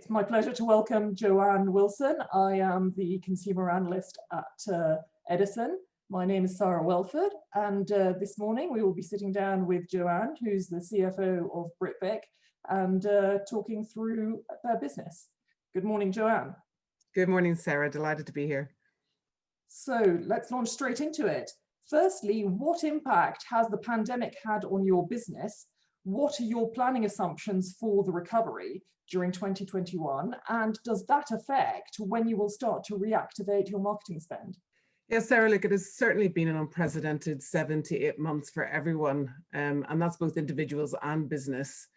It's my pleasure to welcome Joanne Wilson. I am the consumer analyst at Edison. My name is Sarah Welford, and this morning we will be sitting down with Joanne, who's the CFO of Britvic, and talking through their business. Good morning, Joanne. Good morning, Sarah. Delighted to be here. So let's launch straight into it. Firstly, what impact has the pandemic had on your business? What are your planning assumptions for the recovery during 2021? And does that affect when you will start to reactivate your marketing spend? Yes, Sarah, look, it has certainly been an unprecedented 7 to 8 months for everyone, and that's both individuals and business.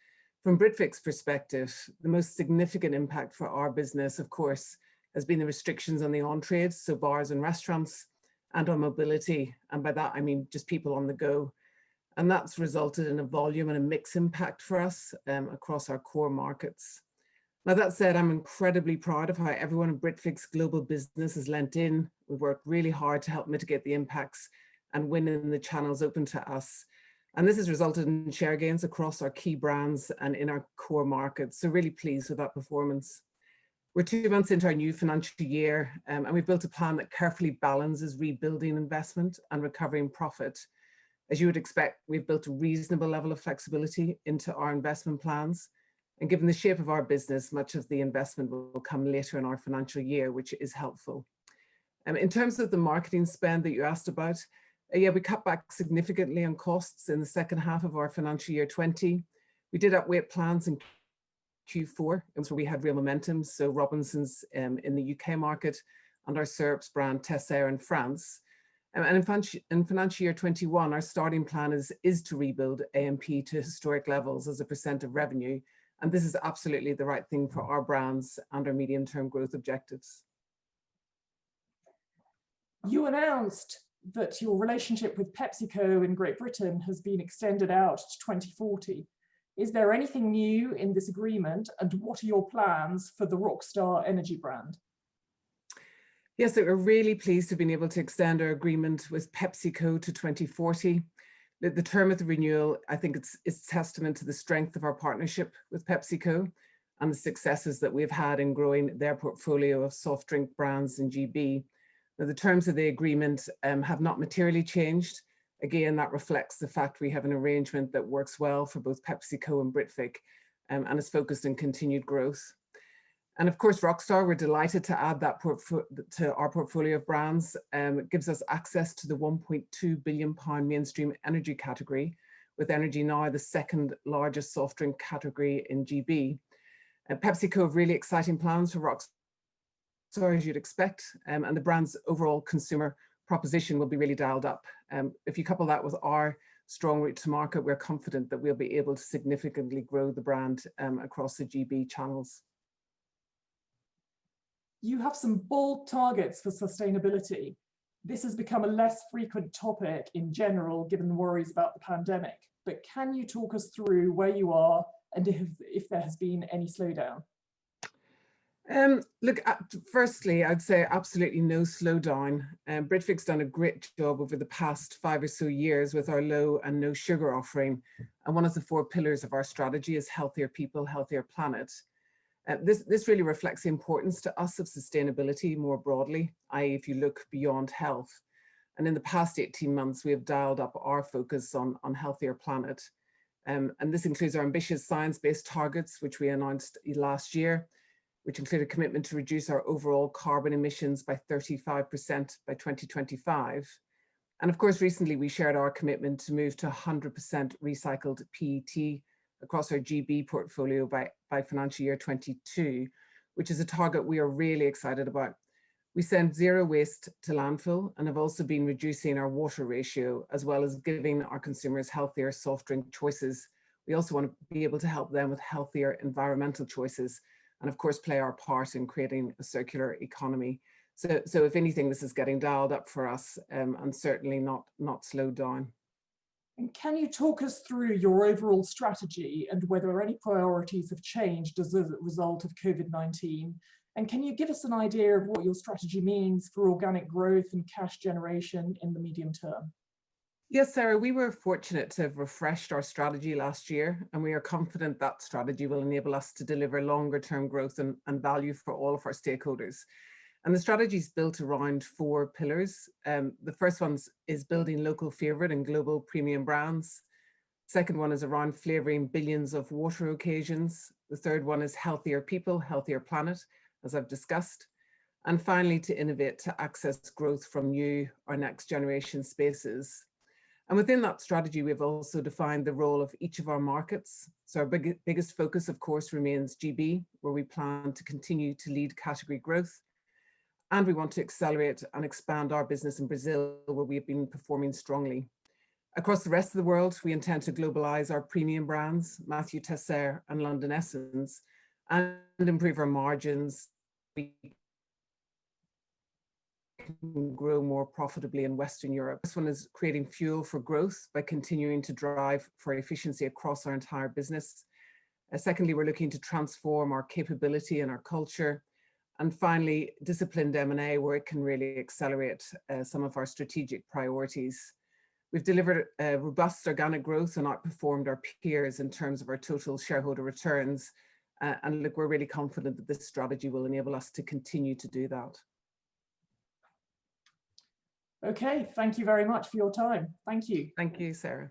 From Britvic's perspective, the most significant impact for our business, of course, has been the restrictions on the on-trade, so bars and restaurants, and on mobility. And by that, I mean just people on the go. And that's resulted in a volume and a mix impact for us across our core markets. Now, that said, I'm incredibly proud of how everyone in Britvic's global business has lent in. We've worked really hard to help mitigate the impacts and win in the channels open to us. And this has resulted in share gains across our key brands and in our core markets. So really pleased with that performance. We're 2 months into our new financial year, and we've built a plan that carefully balances rebuilding investment and recovering profit. As you would expect, we've built a reasonable level of flexibility into our investment plans. And given the shape of our business, much of the investment will come later in our financial year, which is helpful. In terms of the marketing spend that you asked about, we cut back significantly on costs in the second half of our financial year 20. We did upweight plans in Q4, it was where we had real momentum. So Robinson's in the UK market and our syrups brand Teisseire in France. And in financial year 21, our starting plan is to rebuild A&P to historic levels as a % of revenue. And this is absolutely the right thing for our brands and our medium-term growth objectives. You announced that your relationship with PepsiCo in Great Britain has been extended out to 2040. Is there anything new in this agreement, and what are your plans for the Rockstar Energy brand? Yes, so we're really pleased to have been able to extend our agreement with PepsiCo to 2040. The term of the renewal, I think it's testament to the strength of our partnership with PepsiCo and the successes that we've had in growing their portfolio of soft drink brands in GB. Now, the terms of the agreement have not materially changed. Again, that reflects the fact we have an arrangement that works well for both PepsiCo and Britvic and is focused on continued growth. And of course, Rockstar, we're delighted to add that to our portfolio of brands. It gives us access to the £1.2 billion mainstream energy category, with energy now the second largest soft drink category in GB. PepsiCo have really exciting plans for Rockstar, as you'd expect, and the brand's overall consumer proposition will be really dialed up. If you couple that with our strong route to market, we're confident that we'll be able to significantly grow the brand across the GB channels. You have some bold targets for sustainability. This has become a less frequent topic in general, given worries about the pandemic. But can you talk us through where you are and if there has been any slowdown? Look, firstly, I'd say absolutely no slowdown. Britvic's done a great job over the past 5 or so years with our low and no sugar offering. And one of the 4 pillars of our strategy is healthier people, healthier planet. This really reflects the importance to us of sustainability more broadly, i.e. if you look beyond health. And in the past 18 months, we have dialed up our focus on healthier planet. And this includes our ambitious science-based targets, which we announced last year, which include a commitment to reduce our overall carbon emissions by 35% by 2025. And of course, recently we shared our commitment to move to 100% recycled PET across our GB portfolio by financial year 22, which is a target we are really excited about. We send 0 waste to landfill and have also been reducing our water ratio, as well as giving our consumers healthier soft drink choices. We also want to be able to help them with healthier environmental choices, and of course play our part in creating a circular economy. So if anything, this is getting dialed up for us and certainly not slowed down. And can you talk us through your overall strategy and whether any priorities have changed as a result of COVID-19? And can you give us an idea of what your strategy means for organic growth and cash generation in the medium term? Yes, Sarah, we were fortunate to have refreshed our strategy last year, and we are confident that strategy will enable us to deliver longer term growth and value for all of our stakeholders. And the strategy is built around 4 pillars. The first one is building local favorite and global premium brands. Second one is around flavouring billions of water occasions. The third one is healthier people, healthier planet, as I've discussed. And finally, to innovate to access growth from new or next generation spaces. And within that strategy, we've also defined the role of each of our markets. So our biggest focus, of course, remains GB, where we plan to continue to lead category growth. And we want to accelerate and expand our business in Brazil, where we've been performing strongly. Across the rest of the world, we intend to globalize our premium brands, MiWadi, Teisseire and London Essence, and improve our margins. We can grow more profitably in Western Europe. This one is creating fuel for growth by continuing to drive for efficiency across our entire business. Secondly, we're looking to transform our capability and our culture. And finally, disciplined M&A, where it can really accelerate some of our strategic priorities. We've delivered robust organic growth and outperformed our peers in terms of our total shareholder returns. And look, we're really confident that this strategy will enable us to continue to do that. Okay, thank you very much for your time. Thank you. Thank you, Sarah.